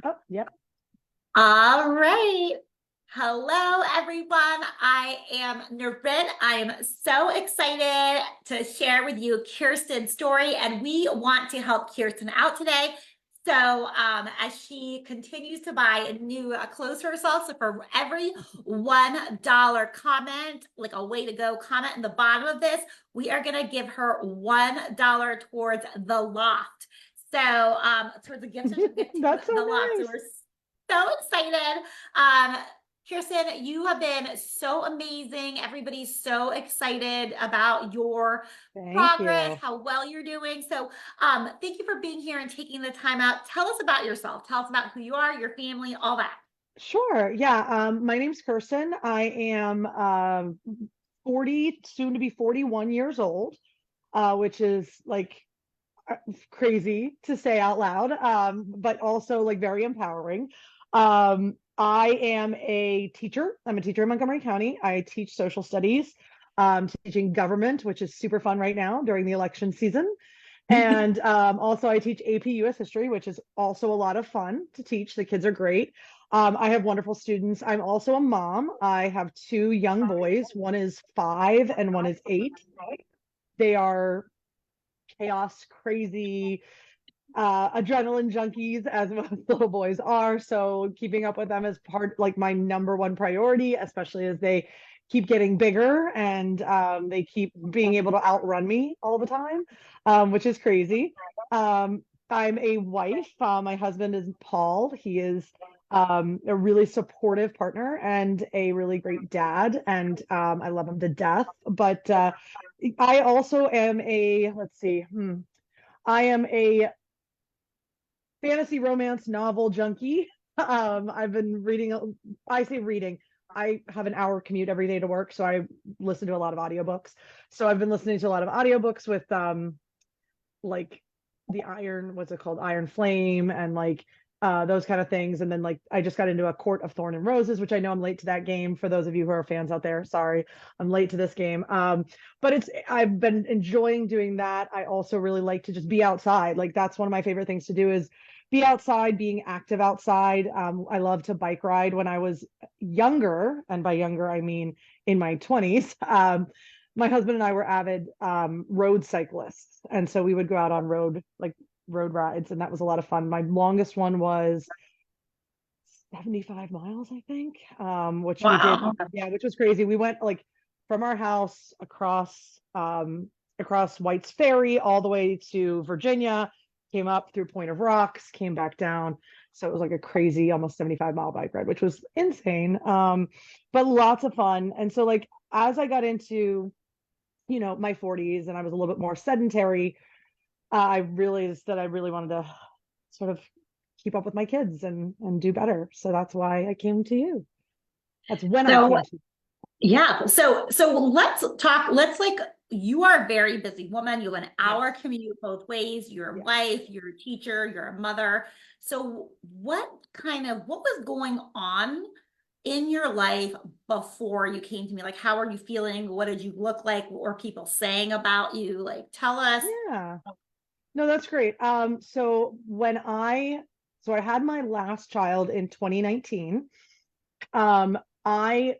Oh, yep. All right. Hello, everyone. I am Nirit. I am so excited to share with you Kirsten's story, and we want to help Kirsten out today. So, as she continues to buy new clothes for herself, so for every $1 comment, like a way to go comment in the bottom of this, we are going to give her $1 towards the loft. So, towards the gift certificate to That's so the loft. So nice. we're so excited. Um, Kirsten, you have been so amazing. Everybody's so excited about your Thank progress, you. how well you're doing. So, thank you for being here and taking the time out. Tell us about yourself. Tell us about who you are, your family, all that. Sure. Yeah. My name's Kirsten. I am 40, soon to be 41 years old, which is like crazy to say out loud, but also like very empowering. I am a teacher. I'm a teacher in Montgomery County. I teach social studies, teaching government, which is super fun right now during the election season. And also, I teach AP US history, which is also a lot of fun to teach. The kids are great. I have wonderful students. I'm also a mom. I have two young boys. One is 5 and one is 8. They are chaos, crazy, adrenaline junkies, as most little boys are. So keeping up with them is part like my number one priority, especially as they keep getting bigger and they keep being able to outrun me all the time, which is crazy. I'm a wife. My husband is Paul. He is a really supportive partner and a really great dad, and I love him to death. But I also am a, let's see, I am a fantasy romance novel junkie. I've been reading, I say reading. I have an hour commute every day to work, so I listen to a lot of audiobooks. So I've been listening to a lot of audiobooks with like the Iron, what's it called? Iron Flame and like those kind of things. And then like I just got into a Court of Thorn and Roses, which I know I'm late to that game. For those of you who are fans out there, sorry, I'm late to this game. But I've been enjoying doing that. I also really like to just be outside. Like that's one of my favorite things to do is be outside, being active outside. I love to bike ride when I was younger, and by younger I mean in my 20s. My husband and I were avid road cyclists, and so we would go out on road rides, and that was a lot of fun. My longest one was 75 miles, I think, which we did. Wow. Yeah, which was crazy. We went like from our house across White's Ferry all the way to Virginia, came up through Point of Rocks, came back down. So it was like a crazy almost 75-mile bike ride, which was insane. But lots of fun. And so like as I got into my 40s and I was a little bit more sedentary, I realized that I really wanted to sort of keep up with my kids and do better. So that's why I came to you. That's when I So, came to you. yeah. So let's talk. Let's like, you are a very busy woman. You have an Yes. hour commute both ways. You're a Yes. wife, you're a teacher, you're a mother. So what was going on in your life before you came to me? Like, how are you feeling? What did you look like? What were people saying about you? Like, tell us. Yeah. No, that's great. So I had my last child in 2019. Um, I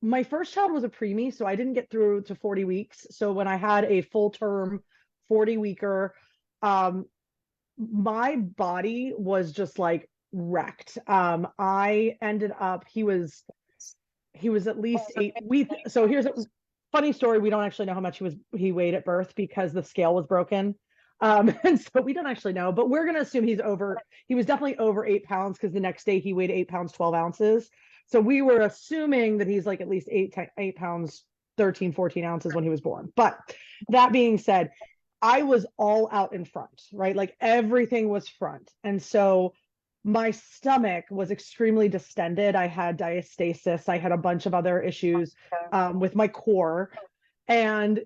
My first child was a preemie, so I didn't get through to 40 weeks. So when I had a full term 40 weeker, um, my body was just like wrecked. I ended up, he was at least 8 we so here's a funny story. We don't actually know how much he weighed at birth because the scale was broken. And so we don't actually know, but we're gonna assume he was definitely over 8 pounds because the next day he weighed 8 pounds 12 ounces. So we were assuming that he's like at least 8 pounds 13, 14 ounces when he was born. But that being said, I was all out in front, right? Like everything was front. And so my stomach was extremely distended. I had diastasis. I had a bunch of other issues with my core. And,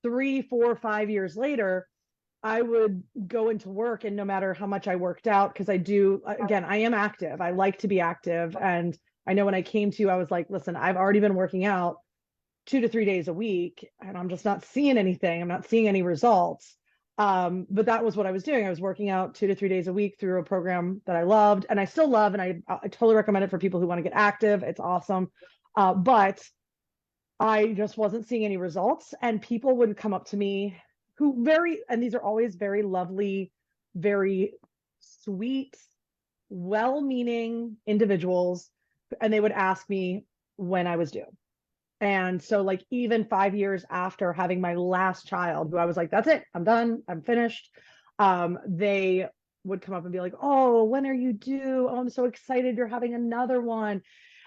3, 4, 5 years later, I would go into work, and no matter how much I worked out, because again, I am active. I like to be active. And I know when I came to you, I was like, listen, I've already been working out 2 to 3 days a week, and I'm just not seeing anything. I'm not seeing any results. But that was what I was doing. I was working out 2 to 3 days a week through a program that I loved and I still love. And I totally recommend it for people who want to get active. It's awesome. But I just wasn't seeing any results. And people would come up to me and these are always very lovely, very sweet, well-meaning individuals. And they would ask me when I was due. And so like even 5 years after having my last child, who I was like, that's it, I'm done, I'm finished. They would come up and be like, oh, when are you due? Oh, I'm so excited you're having another one.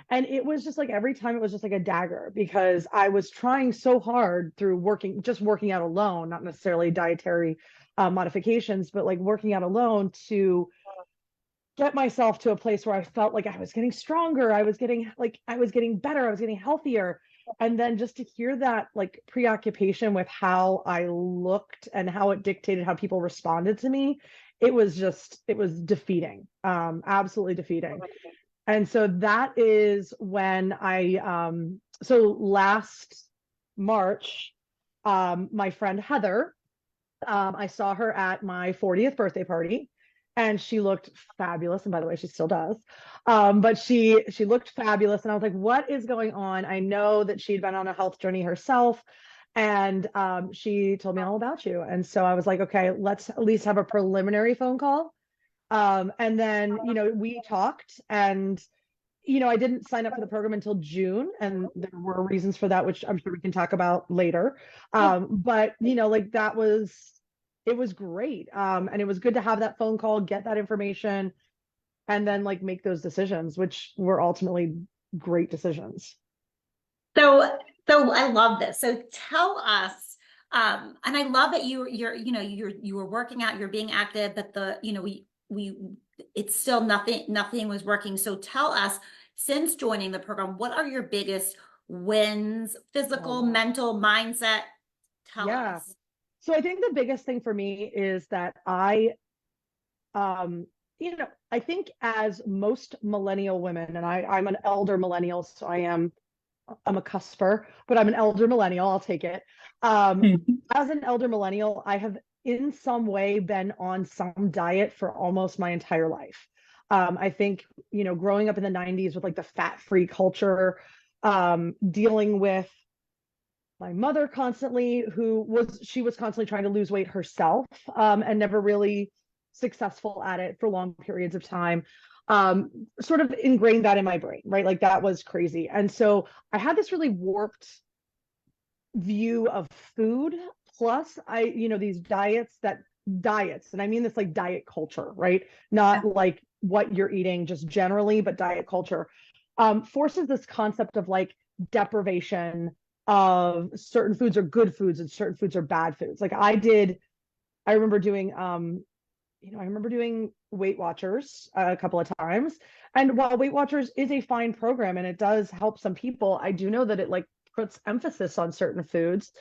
And it was just like every time it was just like a dagger because I was trying so hard through working out alone, not necessarily dietary modifications, but like working out alone to get myself to a place where I felt like I was getting stronger. I was getting better. I was getting healthier. And then just to hear that like preoccupation with how I looked and how it dictated how people responded to me, it was defeating, absolutely defeating. And so that is when so last March, my friend Heather, I saw her at my 40th birthday party and she looked fabulous. And by the way, she still does. But she looked fabulous. And I was like, what is going on? I know that she'd been on a health journey herself. And she told me all about you. And so I was like, okay, let's at least have a preliminary phone call. And then, we talked and I didn't sign up for the program until June, and there were reasons for that, which I'm sure we can talk about later. But like it was great. And it was good to have that phone call, get that information, and then like make those decisions, which were ultimately great decisions. So I love this. So tell us, and I love that you were working out, you're being active, but it's still nothing was working. So tell us, since joining the program, what are your biggest wins, physical, mental, mindset? Tell us. So I think the biggest thing for me is that I think as most millennial women, and I'm an elder millennial, so I'm a cusper, but I'm an elder millennial. I'll take it. As an elder millennial, I have in some way been on some diet for almost my entire life. I think, growing up in the 90s with like the fat-free culture, dealing with my mother constantly, she was constantly trying to lose weight herself, and never really successful at it for long periods of time. Sort of ingrained that in my brain, right? Like that was crazy. And so I had this really warped view of food. Plus these diets, and I mean this like diet culture, right? Not like what you're eating just generally, but diet culture forces this concept of like deprivation of certain foods are good foods and certain foods are bad foods. Like I remember doing Weight Watchers a couple of times. And while Weight Watchers is a fine program and it does help some people, I do know that it like puts emphasis on certain foods,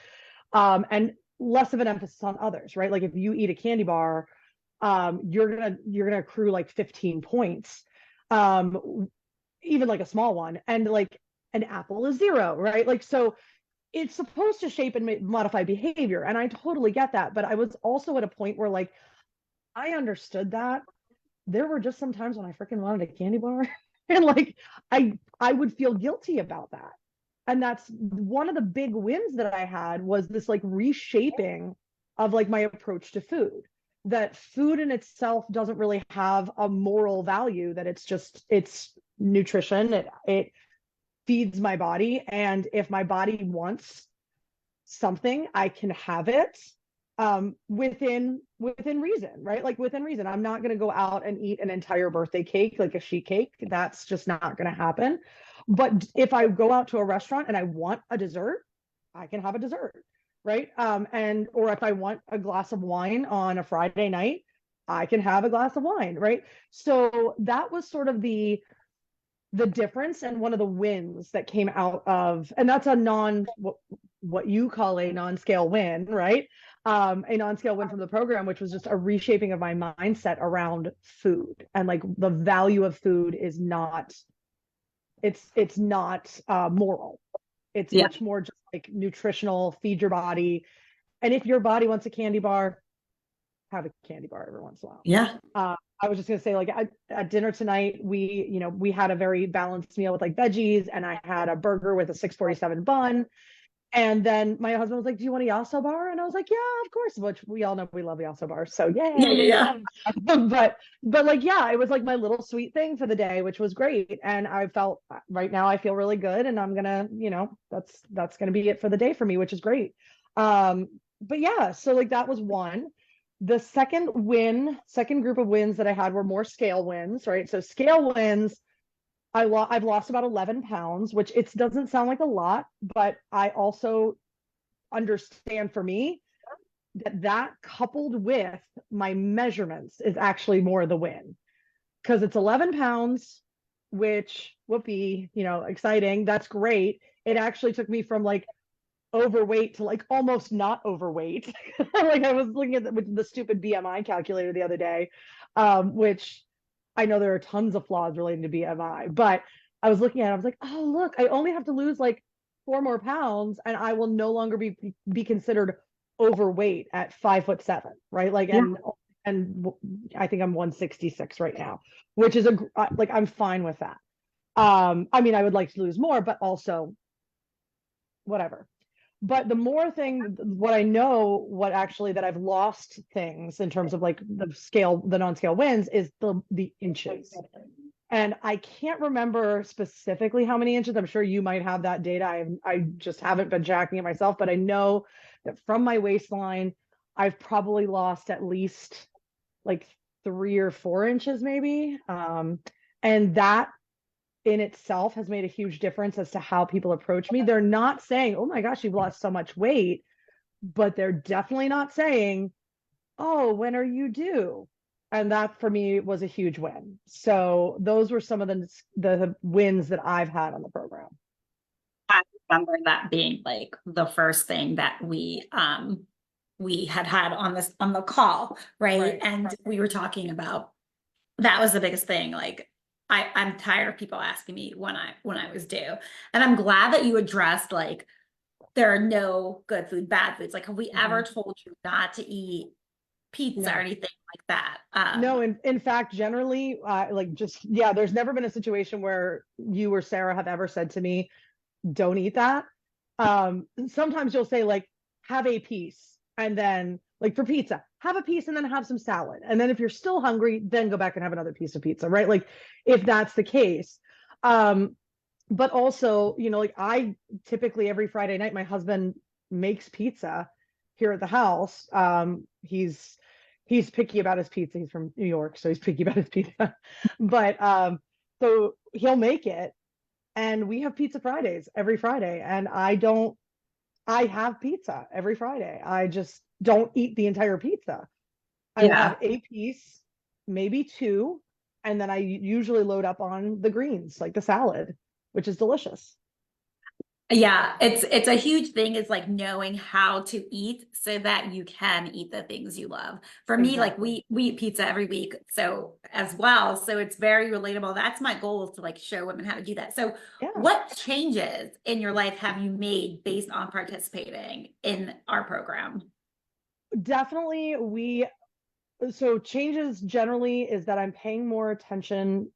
and less of an emphasis on others, right? Like if you eat a candy bar, you're gonna accrue like 15 points, even like a small one, and like an apple is 0, right? Like so it's supposed to shape and modify behavior, and I totally get that. But I was also at a point where like I understood that there were just some times when I freaking wanted a candy bar and like I would feel guilty about that. And that's one of the big wins that I had, was this like reshaping of like my approach to food. That food in itself doesn't really have a moral value, that it's nutrition. It feeds my body, and if my body wants something, I can have it, within reason, right? Like within reason. I'm not going to go out and eat an entire birthday cake, like a sheet cake. That's just not going to happen. But if I go out to a restaurant and I want a dessert, I can have a dessert, right? Or if I want a glass of wine on a Friday night, I can have a glass of wine, right? So that was sort of the difference, and one of the wins that came out of, and that's what you call a non-scale win, right? A non-scale win from the program, which was just a reshaping of my mindset around food, and like the value of food is not, it's not moral. It's much more just like nutritional, feed your body. And if your body wants a candy bar, have a candy bar every once in a while. Yeah. I was just gonna say, like at dinner tonight, we had a very balanced meal with like veggies, and I had a burger with a 647 bun. And then my husband was like, "Do you want a Yasso bar?" And I was like, "Yeah, of course." Which we all know we love Yasso bars, so Yeah. yay. Yeah. But like, yeah, it was like my little sweet thing for the day, which was great. And I felt right now I feel really good, and I'm gonna, that's gonna be it for the day for me, which is great. But yeah, so like that was one. The second group of wins that I had were more scale wins, right? So scale wins, I've lost about 11 pounds, which it doesn't sound like a lot, but I also understand for me that coupled with my measurements is actually more the win, because it's 11 pounds, which whoopee, exciting. That's great. It actually took me from like overweight to like almost not overweight. Like I was looking at the stupid BMI calculator the other day, which I know there are tons of flaws relating to BMI, but I was looking at it, I was like, oh, look, I only have to lose like 4 more pounds and I will no longer be considered overweight at 5'7", right? Like, Yeah. and I think I'm 166 right now, which is like, I'm fine with that. I mean, I would like to lose more, but also whatever. But the more thing, what I know, what actually that I've lost things in terms of like the non-scale wins is the inches. And I can't remember specifically how many inches. I'm sure you might have that data. I just haven't been tracking it myself, but I know that from my waistline, I've probably lost at least like 3 or 4 inches, maybe. And that in itself has made a huge difference as to how people approach me. They're not saying, "Oh my gosh, you've lost so much weight," but they're definitely not saying, "Oh, when are you due?" And that for me was a huge win. So those were some of the wins that I've had on the program. I remember that being like the first thing that we had on the call, right? Right. And we were talking about that was the biggest thing. Like I'm tired of people asking me when I was due. And I'm glad that you addressed like there are no good food, bad foods. Like have we ever told you not to eat pizza or No. anything like that? No, in fact, generally, like just, yeah, there's never been a situation where you or Sarah have ever said to me, "Don't eat that." Sometimes you'll say like, "Have a piece," and then like for pizza, have a piece and then have some salad. And then if you're still hungry, then go back and have another piece of pizza, right? Like if that's the case. But also, like I typically every Friday night, my husband makes pizza here at the house. He's picky about his pizza. He's from New York, so he's picky about his pizza. But so he'll make it, and we have pizza Fridays every Friday. And I have pizza every Friday. I just don't eat the entire pizza. I will Yeah. have a piece, maybe two, and then I usually load up on the greens, like the salad, which is delicious. Yeah, it's a huge thing is like knowing how to eat so that you can eat the things you love. For me, like Exactly. we eat pizza every week, so as well. So it's very relatable. That's my goal is to like show women how to do that. So Yeah, what changes in your life have you made based on participating in our program? definitely. So changes generally is that I'm paying more attention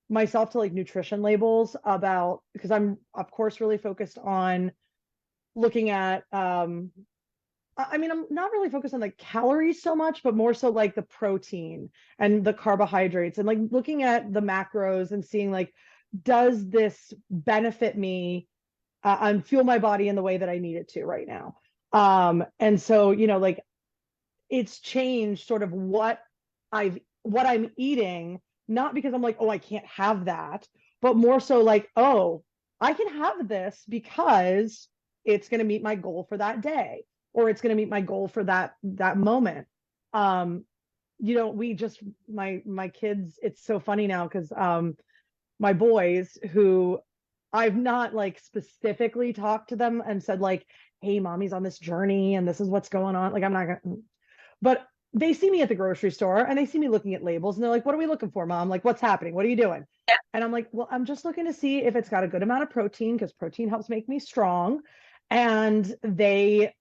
myself to like nutrition labels, about because I'm of course really focused on looking at I mean, I'm not really focused on the calories so much, but more so like the protein and the carbohydrates and like looking at the macros and seeing like, does this benefit me and fuel my body in the way that I need it to right now? And so, like it's changed sort of what I'm eating, not because I'm like, oh, I can't have that, but more so like, oh, I can have this because it's going to meet my goal for that day, or it's going to meet my goal for that moment. Um, we just my kids, it's so funny now because my boys, who I've not like specifically talked to them and said like, hey, mommy's on this journey and this is what's going on. Like I'm not gonna, but they see me at the grocery store and they see me looking at labels and they're like, "What are we looking for, mom? Like, what's happening? What are you doing?" And I'm like, "Well, I'm just looking to see if it's got a good amount of protein because protein helps make me strong." And they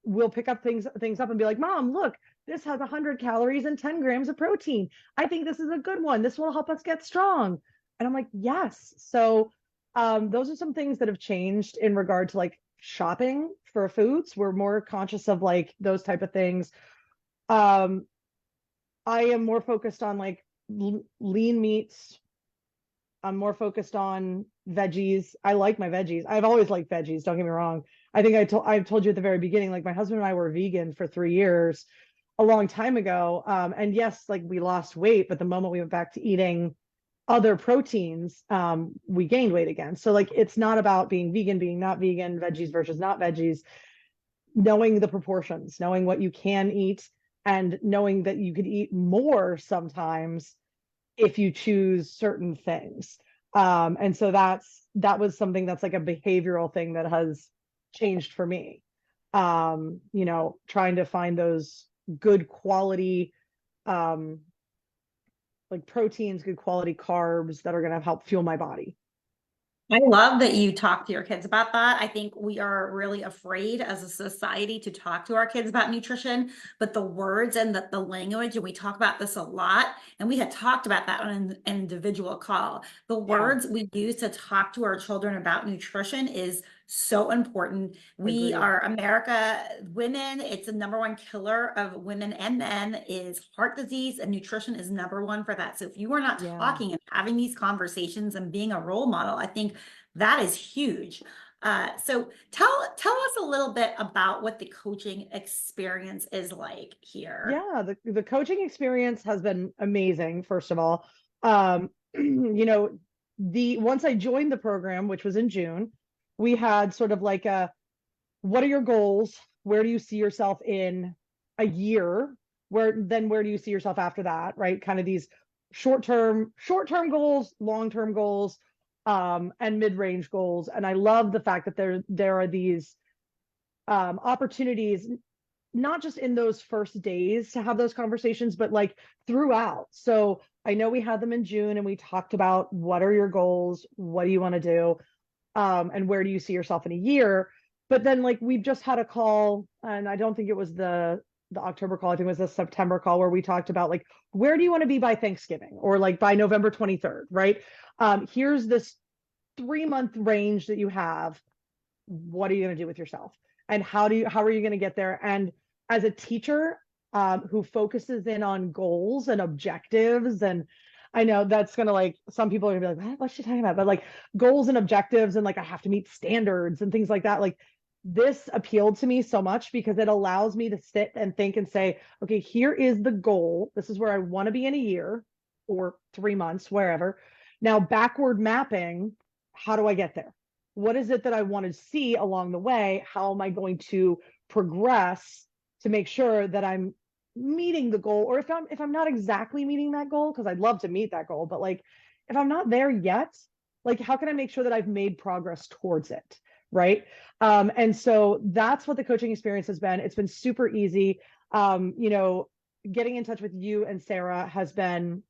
will pick up things up and be like, "Mom, look, this has 100 calories and 10 grams of protein. I think this is a good one. This will help us get strong. And I'm like, yes. So those are some things that have changed in regard to like shopping for foods. We're more conscious of like those type of things. Um, I am more focused on like lean meats. I'm more focused on veggies. I like my veggies. I've always liked veggies. Don't get me wrong. I think I told you at the very beginning, like my husband and I were vegan for 3 years, a long time ago. And yes, like we lost weight, but the moment we went back to eating other proteins, we gained weight again. So like it's not about being vegan, being not vegan, veggies versus not veggies, knowing the proportions, knowing what you can eat, and knowing that you could eat more sometimes if you choose certain things. And so that was something that's like a behavioral thing that has changed for me. Trying to find those good quality like proteins, good quality carbs that are going to help fuel my body. I love that you talk to your kids about that. I think we are really afraid as a society to talk to our kids about nutrition, but the words and the language, and we talk about this a lot, and we had talked about that on an individual call. The words we use to talk to our children about nutrition is so important. We Agreed. are America, women, it's the number one killer of women and men is heart disease, and nutrition is number one for that. So if you are not Yeah. talking and having these conversations and being a role model, I think that is huge. So tell us a little bit about what the coaching experience is like here. Yeah, the coaching experience has been amazing, first of all. The once I joined the program, which was in June, we had sort of like what are your goals? Where do you see yourself in a year? Where do you see yourself after that? Right? Kind of these short-term goals, long-term goals, and mid-range goals. And I love the fact that there are these opportunities, not just in those first days to have those conversations, but like throughout. So I know we had them in June and we talked about what are your goals? What do you want to do? And where do you see yourself in a year? But then like we've just had a call, and I don't think it was the October call, I think it was the September call, where we talked about like, where do you want to be by Thanksgiving or like by November 23rd, right? Here's this 3-month range that you have. What are you going to do with yourself? And how are you going to get there? And as a teacher who focuses in on goals and objectives, and I know that's going to like, some people are going to be like, what's she talking about? But like goals and objectives, and like I have to meet standards and things like that. Like this appealed to me so much because it allows me to sit and think and say, okay, here is the goal. This is where I want to be in a year or 3 months, wherever. Now, backward mapping, how do I get there? What is it that I want to see along the way? How am I going to progress to make sure that I'm meeting the goal? Or if I'm not exactly meeting that goal, because I'd love to meet that goal, but like if I'm not there yet, like how can I make sure that I've made progress towards it? Right. And so that's what the coaching experience has been. It's been super easy. Getting in touch with you and Sarah has been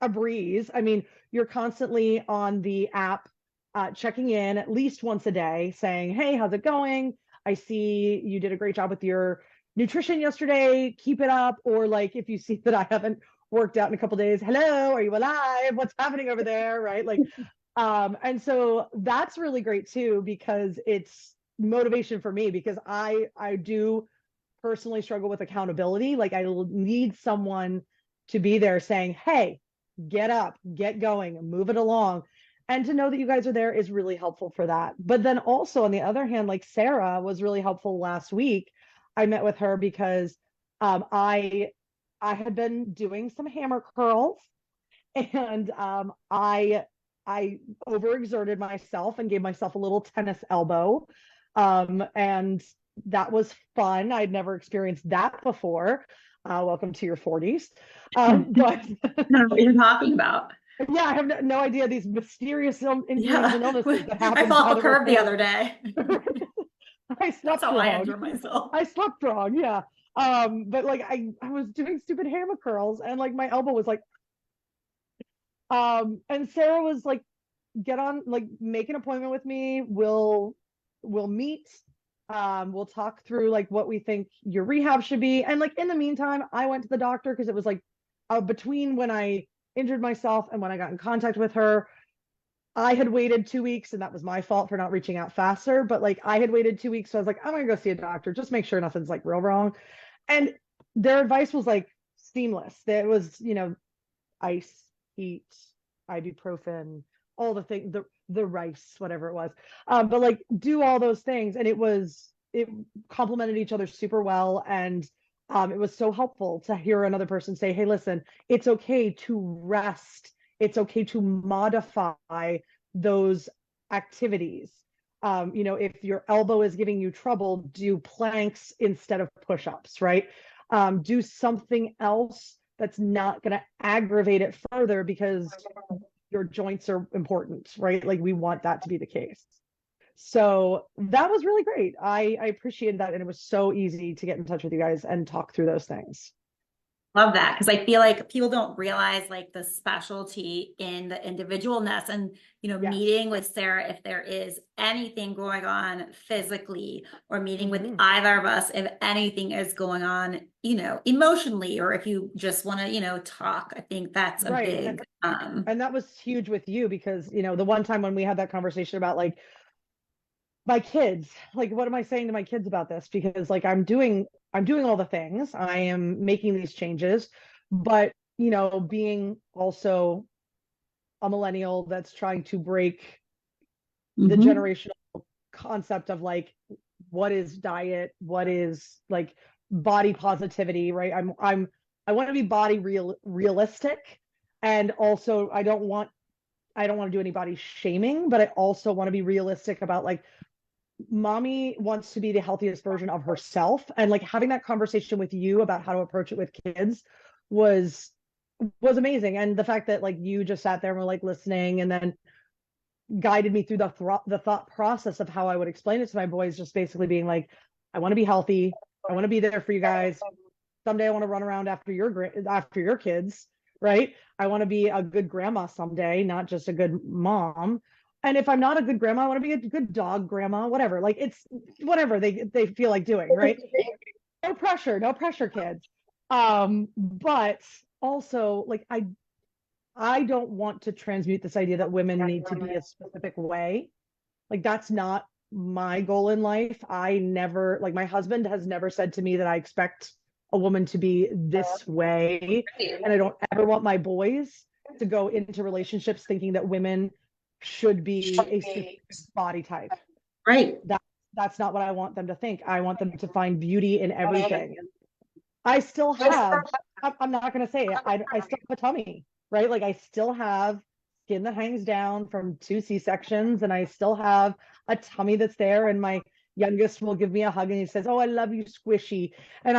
a breeze. I mean, you're constantly on the app checking in at least once a day saying, hey, how's it going? I see you did a great job with your nutrition yesterday. Keep it up. Or like, if you see that I haven't worked out in a couple days, hello, are you alive? What's happening over there? Right. Like, and so that's really great too, because it's motivation for me, because I do personally struggle with accountability. Like I need someone to be there saying, hey, get up, get going, move it along. And to know that you guys are there is really helpful for that. But then also on the other hand, like Sarah was really helpful last week. I met with her because I had been doing some hammer curls, and I overexerted myself and gave myself a little tennis elbow. And that was fun. I'd never experienced that before. Welcome to your 40s. But I don't know what you're talking about. yeah, I have no idea these mysterious injuries and illnesses that happen. I fell off a curb the other day. I slept That's how wrong. I injure myself. I slept wrong, yeah. But like I was doing stupid hammer curls, and like my elbow was like, and Sarah was like, get on, like make an appointment with me. We'll meet. We'll talk through like what we think your rehab should be. And like in the meantime, I went to the doctor because it was like between when I injured myself and when I got in contact with her, I had waited 2 weeks, and that was my fault for not reaching out faster. But like I had waited 2 weeks, so I was like, I'm gonna go see a doctor, just make sure nothing's like real wrong. And their advice was like seamless. There was, ice, heat, ibuprofen, all the things, the rice, whatever it was. But like do all those things, and it complemented each other super well. And it was so helpful to hear another person say, "Hey, listen, it's okay to rest. It's okay to modify those activities. If your elbow is giving you trouble, do planks instead of push-ups, right? Do something else that's not going to aggravate it further because your joints are important, right? Like we want that to be the case." So that was really great. I appreciated that. And it was so easy to get in touch with you guys and talk through those things. Love that, because I feel like people don't realize like the specialty in the individualness, and Yes. meeting with Sarah if there is anything going on physically, or meeting with Mhm. either of us if anything is going on, emotionally, or if you just want to, talk. I think that's a Right. big And that was huge with you because, the one time when we had that conversation about like my kids, like what am I saying to my kids about this? Because like I'm doing all the things. I am making these changes, but being also a millennial that's trying to break the Mhm. generational concept of like what is diet, what is like body positivity, right? I want to be body realistic, and also I don't want to do any body shaming, but I also want to be realistic about like mommy wants to be the healthiest version of herself. And like having that conversation with you about how to approach it with kids was was amazing. And the fact that like you just sat there and were like listening, and then guided me through the thought process of how I would explain it to my boys, just basically being like, I want to be healthy, I want to be there for you guys. Someday I want to run around after your kids, right? I want to be a good grandma someday, not just a good mom. And if I'm not a good grandma, I want to be a good dog grandma, whatever. Like it's whatever they feel like doing, right? No pressure, kids. But also like I don't want to transmute this idea that women need to be a specific way. Like that's not my goal in life. I never, like my husband has never said to me that I expect a woman to be this way. And I don't ever want my boys to go into relationships thinking that women should be a specific body type. Right. That that's not what I want them to think. I want them to find beauty in everything. I still have, I'm not going to say it. I still have a tummy, right? Like I still have skin that hangs down from 2 C-sections, and I still have a tummy that's there. And my youngest will give me a hug and he says, "Oh, I love you, squishy." And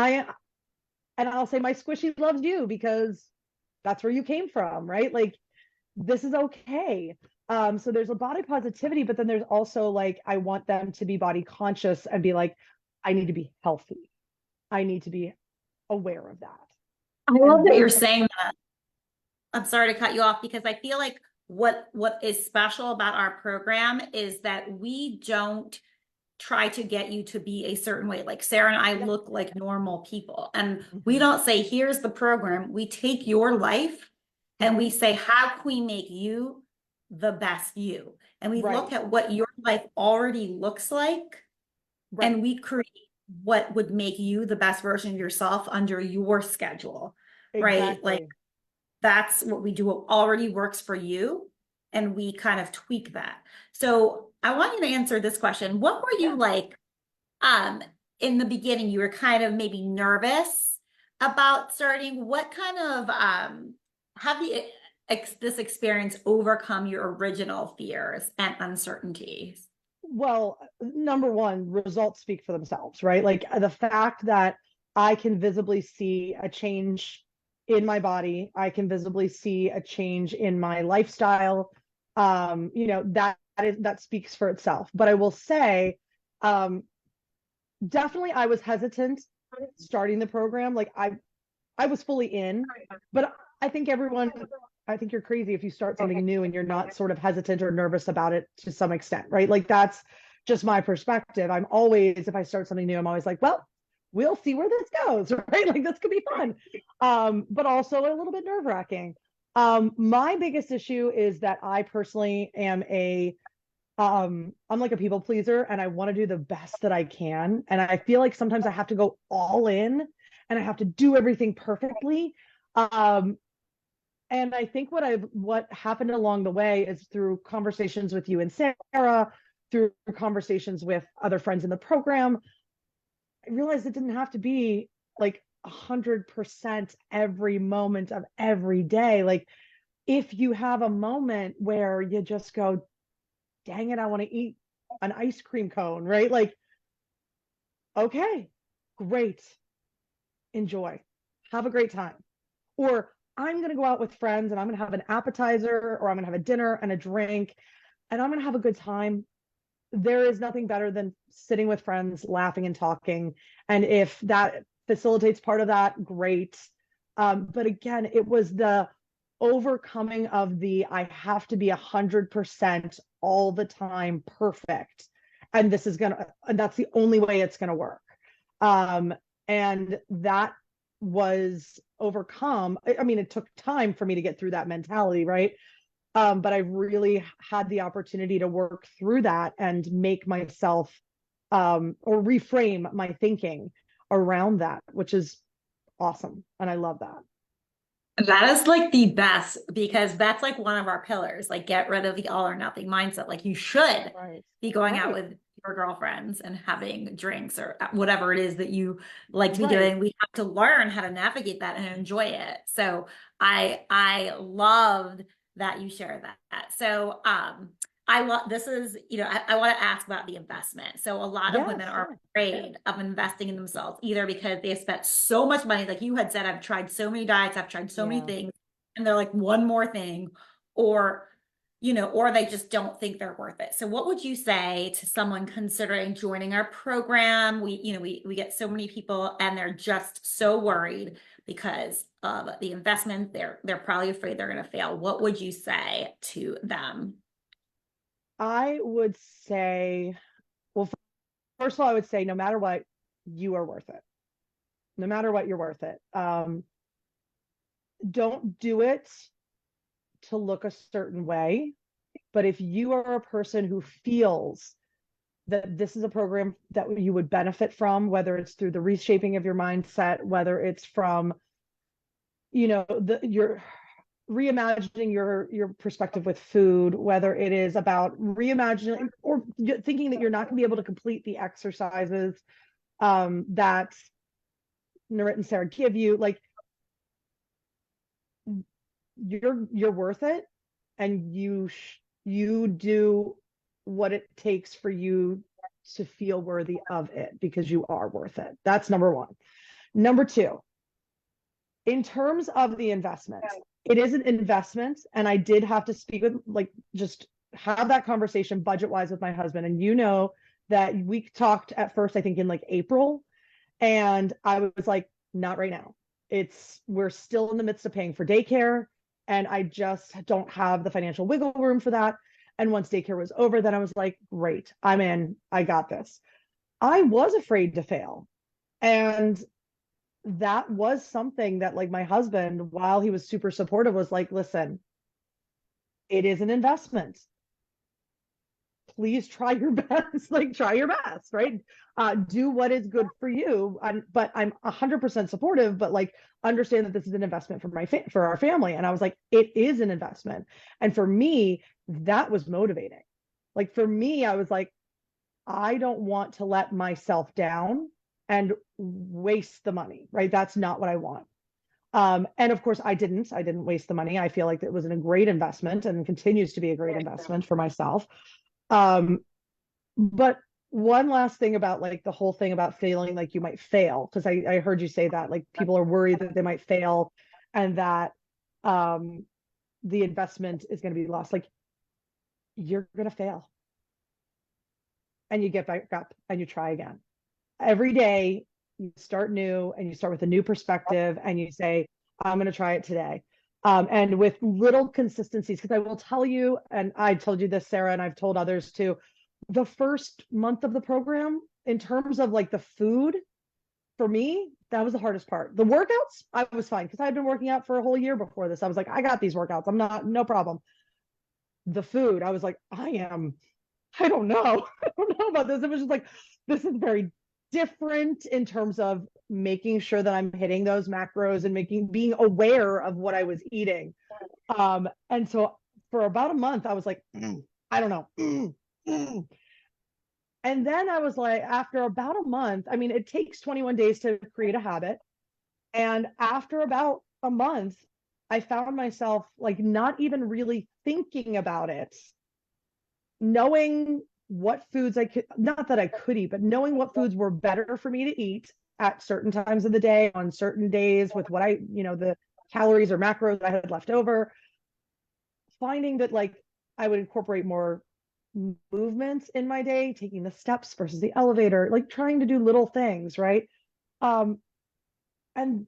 I'll say, "My squishy loves you because that's where you came from, right? Like this is okay." So there's a body positivity, but then there's also like, I want them to be body conscious and be like, I need to be healthy. I need to be aware of that. I love And that you're those saying that. I'm sorry to cut you off, because I feel like what is special about our program is that we don't try to get you to be a certain way. Like Sarah and I Yep. look like normal people, and we Mhm. don't say, here's the program. We take your life and we Mhm. say, how can we make you the best you? And we look Right, at what your life already looks like, right, and we create what would make you the best version of yourself under your schedule, right? Like exactly. that's what we do, what already works for you, and we kind of tweak that. So I want you to answer this question. What were you Yeah. like um in the beginning? You were kind of maybe nervous about starting. What kind of have you this experience overcome your original fears and uncertainties? Well, number one, results speak for themselves, right? Like the fact that I can visibly see a change in my body, I can visibly see a change in my lifestyle. That speaks for itself. But I will say, um, definitely I was hesitant starting the program. Like I was fully in, but I think everyone, I think you're crazy if you start something new and you're not sort of hesitant or nervous about it to some extent, right? Like that's just my perspective. I'm always, if I start something new, I'm always like, well, we'll see where this goes, right? Like this could be fun. But also a little bit nerve-wracking. My biggest issue is that I personally am I'm like a people pleaser, and I want to do the best that I can. And I feel like sometimes I have to go all in and I have to do everything perfectly. Um, and I think what happened along the way is through conversations with you and Sarah, through conversations with other friends in the program, I realized it didn't have to be like 100% every moment of every day. Like if you have a moment where you just go, dang it, I want to eat an ice cream cone, right? Like, okay, great, enjoy, have a great time. Or I'm going to go out with friends and I'm going to have an appetizer, or I'm going to have a dinner and a drink, and I'm going to have a good time. There is nothing better than sitting with friends, laughing and talking. And if that facilitates part of that, great. But again, it was the overcoming of the I have to be 100% all the time perfect. And that's the only way it's gonna work. And that was overcome. I mean, it took time for me to get through that mentality, right? But I really had the opportunity to work through that and make myself or reframe my thinking around that, which is awesome. And I love that. That is like the best, because that's like one of our pillars, like get rid of the all or nothing mindset. Like you should Right. be going out Right. with your girlfriends and having drinks or whatever it is that you like to be Right. doing. We have to learn how to navigate that and enjoy it. So I loved that you shared that. So I love this is, I want to ask about the investment. So a lot of Yes. women Yeah. are afraid of investing in themselves, either because they've spent so much money, like you had said, I've tried so many diets, I've tried so many Yeah. things, and they're like, one more thing, or or they just don't think they're worth it. So what would you say to someone considering joining our program? We get so many people and they're just so worried because of the investment. They're probably afraid they're going to fail. What would you say to them? I would say, well, first of all, I would say no matter what, you are worth it. No matter what, you're worth it. Don't do it to look a certain way. But if you are a person who feels that this is a program that you would benefit from, whether it's through the reshaping of your mindset, whether it's from, your reimagining your perspective with food, whether it is about reimagining or thinking that you're not going to be able to complete the exercises that Narit and Sarah give you, like you're worth it, and you do what it takes for you to feel worthy of it, because you are worth it. That's number one. Number two, in terms of the investment, it is an investment, and I did have to speak with, like, just have that conversation budget wise with my husband. And that we talked at first, I think in like April, and I was like, not right now. We're still in the midst of paying for daycare, and I just don't have the financial wiggle room for that. And once daycare was over, then I was like, great, I'm in, I got this. I was afraid to fail. And that was something that, like, my husband, while he was super supportive, was like, listen, it is an investment. Please try your best, like try your best, right? Do what is good for you. But I'm 100% supportive, but like understand that this is an investment for our family. And I was like, it is an investment. And for me, that was motivating. Like for me, I was like, I don't want to let myself down and waste the money, right? That's not what I want. And of course, I didn't waste the money. I feel like it was a great investment and continues to be a great investment for myself. But one last thing about like the whole thing about feeling like you might fail, because I heard you say that like people are worried that they might fail, and that the investment is going to be lost. Like, you're going to fail, and you get back up and you try again. Every day you start new, and you start with a new perspective, and you say, I'm going to try it today. And with little consistencies, because I will tell you, and I told you this, Sarah, and I've told others too, The first month of the program, in terms of like the food, for me, that was the hardest part. The workouts, I was fine because I had been working out for a whole year before this. I was like, I got these workouts. I'm not, no problem. The food, I was like, I don't know. I don't know about this. It was just like, this is very different in terms of making sure that I'm hitting those macros and being aware of what I was eating. And so for about a month, I was like, I don't know. And then I was like, after about a month, I mean, it takes 21 days to create a habit. And after about a month, I found myself like not even really thinking about it, knowing what foods I could, not that I could eat, but knowing what foods were better for me to eat at certain times of the day, on certain days, with what I, the calories or macros I had left over, finding that like I would incorporate more movements in my day, taking the steps versus the elevator, like trying to do little things, right? Um, and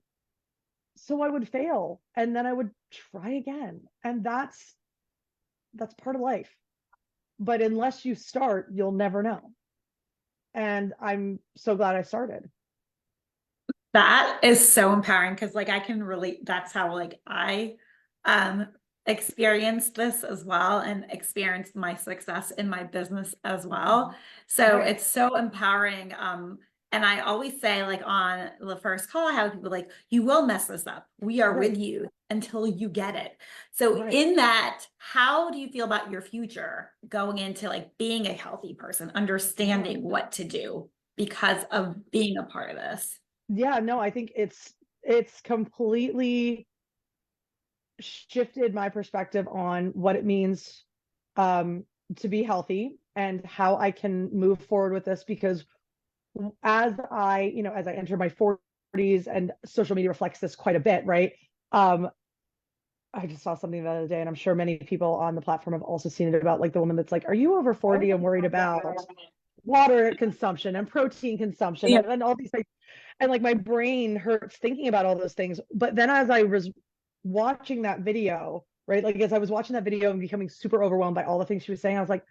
so I would fail and then I would try again. And that's part of life. But unless you start, you'll never know. And I'm so glad I started. That is so empowering because like I can relate. That's how like I um experienced this as well and experienced my success in my business as well. So Right. it's so empowering. And I always say like on the first call I have with people like you will mess this up. We are Right. with you until you get it. So Right. in that, how do you feel about your future going into like being a healthy person, understanding what to do because of being a part of this? Yeah, no, I think it's completely shifted my perspective on what it means um to be healthy and how I can move forward with this, because as I enter my 40s, and social media reflects this quite a bit, right? um I just saw something the other day, and I'm sure many people on the platform have also seen it, about like the woman that's like, are you over 40 and worried about water consumption and protein consumption and all these things? And like my brain hurts thinking about all those things. But then as I was watching that video, right, like as I was watching that video and becoming super overwhelmed by all the things she was saying, I was like,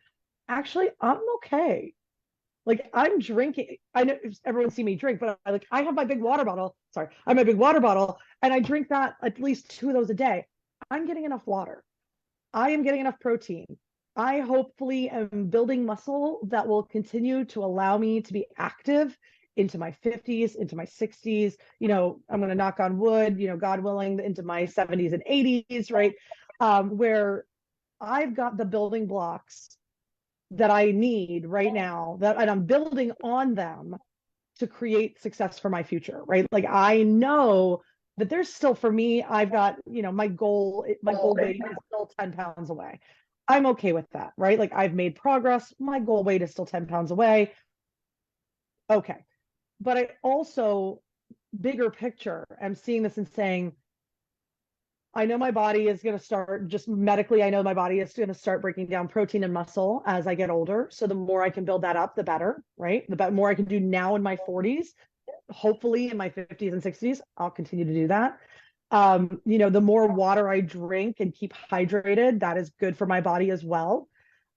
actually, I'm okay. Like I'm drinking. I know everyone see me drink, but I have my big water bottle. Sorry, I have my big water bottle, and I drink that at least 2 of those a day. I'm getting enough water. I am getting enough protein. I hopefully am building muscle that will continue to allow me to be active into my 50s, into my 60s. I'm going to knock on wood, God willing, into my 70s and 80s, right? Where I've got the building blocks that I need right now, and I'm building on them to create success for my future, right? Like I know that there's still, for me, I've got, my goal weight is still 10 pounds away. I'm okay with that, right? Like I've made progress. My goal weight is still 10 pounds away. Okay. But I also, bigger picture, I'm seeing this and saying, I know my body is going to start, just medically, I know my body is going to start breaking down protein and muscle as I get older. So the more I can build that up, the better, right? The more I can do now in my 40s, hopefully in my 50s and 60s, I'll continue to do that. The more water I drink and keep hydrated, that is good for my body as well.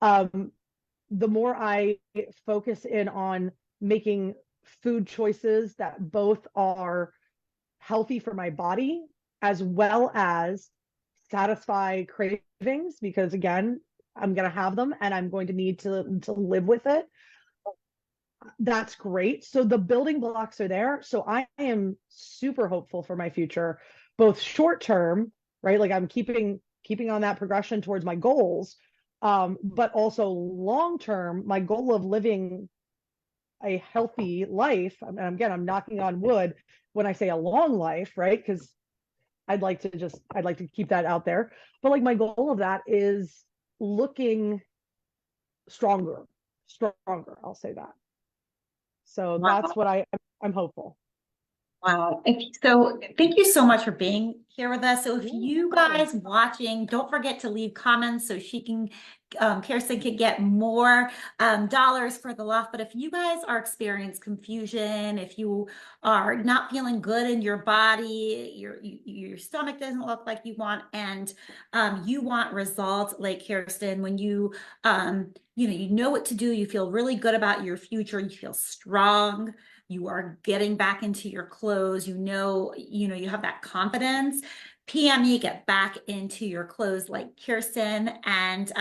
The more I focus in on making food choices that both are healthy for my body as well as satisfy cravings, because again, I'm going to have them and I'm going to need to live with it. That's great. So the building blocks are there. So I am super hopeful for my future, both short term, right? Like I'm keeping on that progression towards my goals. But also long term, my goal of living a healthy life. And again, I'm knocking on wood when I say a long life, right? Because I'd like to keep that out there. But like my goal of that is looking stronger, stronger. I'll say that. So that's Wow. what I'm hopeful. Wow. So thank you so much for being here with us. So if Yeah, no you problem. guys watching, don't forget to leave comments so she can, Kirsten can get more dollars for the loft. But if you guys are experiencing confusion, if you are not feeling good in your body, your stomach doesn't look like you want, and you want results like Kirsten, when you know what to do, you feel really good about your future, you feel strong, you are getting back into your clothes, you have that confidence. PME, get back into your clothes like Kirsten, and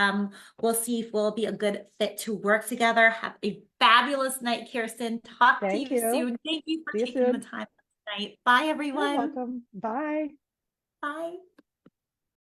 we'll see if we'll be a good fit to work together. Have a fabulous night, Kirsten. Talk to Thank you you. soon. Thank you for See you taking the soon. time tonight. Bye, You're everyone. welcome. Bye. Bye.